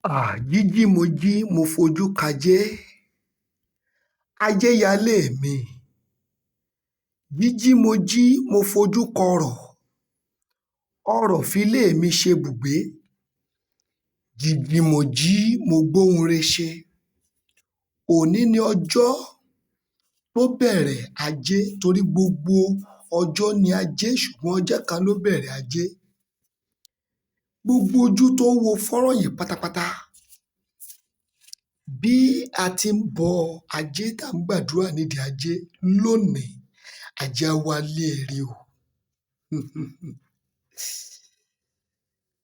Jíjí mo jí mo fojú kajé, ajé yálé mi. Jíjí mo jí mo fojú kọrọ̀, ọrọ̀ filé mi ṣebùgbé. Jíjí mo jí mo gbóhun re ṣe. Òní ni ọjọ́ tó bẹ̀rẹ̀ ajé torí gbogbo ọjọ́ ni ajé ṣùgbọ́n ọjọ́ kan ló bẹ̀rẹ̀ ajé. Gbogbo ojú tó ń wo fọ́nrán yìí pátápátá, bí a ti ń bọ ajé tá ń gbàdúrà nídìí ajé lónìí, ajé á wálé ẹ rí o.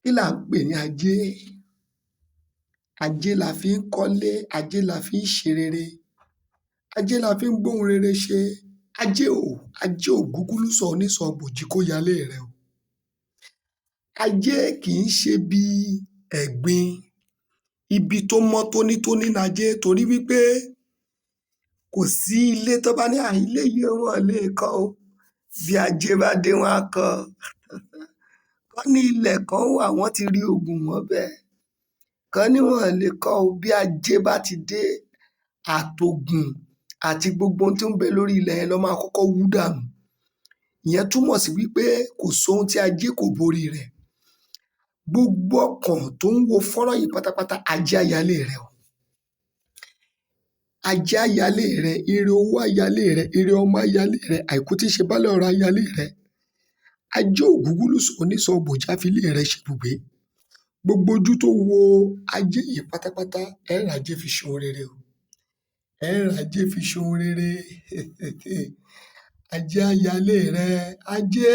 Kí là ń pè ní ajé? Ajé la fi ń kọ́lé, ajé la fi ń ṣe rere, ajé la fi ń gbóhun rere ṣe. Ajé ògúngúlùsọ onísọ̀ bòjì kó yálé rẹ o. Ajé kì í ṣe bí ẹ̀gbin, ibi tó mọ́ tónítóní lajé torí wípé kò sí ilé tó bá ní ilé yìí wọn lè kọ́ o, bí ajé bá dé wọn á kọ́. Kán ní ilẹ̀ kan wà wọ́n ti rí oògùn mọ́bẹ̀, kán ní wọn lè kọ́ o, bí ajé bá ti dé àtògùn àti gbogbo ohun tó ń bẹ lórí ilẹ̀ yẹn ló máa kọ́kọ́ wú dànù. Ìyẹn túmọ̀ sí wípé kò sóhun tí ajé kò borí rẹ̀. Gbogbo ọkàn tó ń wo fọ́nrán yìí pátápátá, ajé á yálé rẹ o. Ajé á yálé rẹ, ire owó á yálé rẹ, ire ọmọ á yálé rẹ, àìkú tí í ṣe baálé ọrọ̀ á yálé rẹ. Ajé ògúngúlùsọ onísọ̀ bòjì á filé rẹ ṣebùgbé. Gbogbo ojú tó wo ajé yìí pátápátá, ẹ rí ajé fi ṣohun rere o. Ẹ rí ajé fi ṣohun rere. Ajé á yálé rẹ, ajé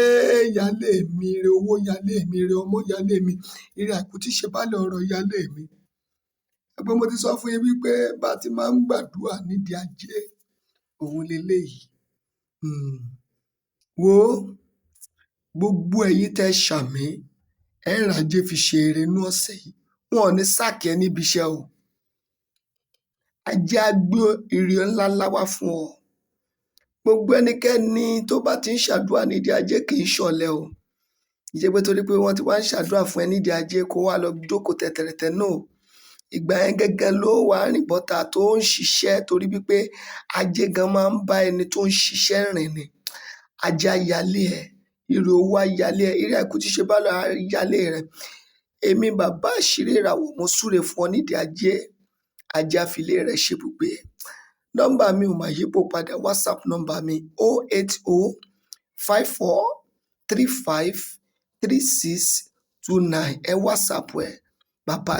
yálé mi, ire owó yálé mi, ire ọmọ yálé mi, ire àìkú tí í ṣe baálé ọrọ̀ yálé mi. Ẹgbẹ́ mo ti sọ fún yín wípé bá ti máa ń gbàdúrà nídìí ajé, òun leléyìí. Wò ó, gbogbo ẹ̀yin tẹ́ ṣàmí, ẹ rí ajé fi ṣe ire nínú ọ̀sẹ̀ yìí. Wọn ò ní sáàkì ẹ níbi iṣẹ́ o. Ajé á gbé ire ńláńlá wá fún ọ. Gbogbo ẹnikẹ́ni tó bá ti ń ṣàdúrà nídìí ajé kì í ṣọ̀lẹ o. Kì í ṣe pé torí pé wọ́n ti wá ń ṣàdúrà fún ẹ nídìí ajé kó wá lọ jókòó tẹ̀tẹ̀rẹ̀tẹ̀ náà. Ìgbà yẹn gẹ́gẹ́ ló wà rìn bọ́ta tó ń ṣiṣẹ́ torí wípé ajé gan máa ń bá ẹni tó ń ṣiṣẹ́ rìn ni. Ajé á yálé ẹ, ire owó á yálé ẹ, ire àìkú tí í ṣe baálé ọrọ̀ á yálé rẹ. Èmi bàbá àṣírí ìràwọ̀ mo súre fún ọ nídìí ajé, ajé á filé rẹ ṣebùgbé. Nọ́mbà mi ò máa yípo padà, WhatsApp nọ́mbà mi 08054353629. Ẹ WhatsApp ẹ, bàbá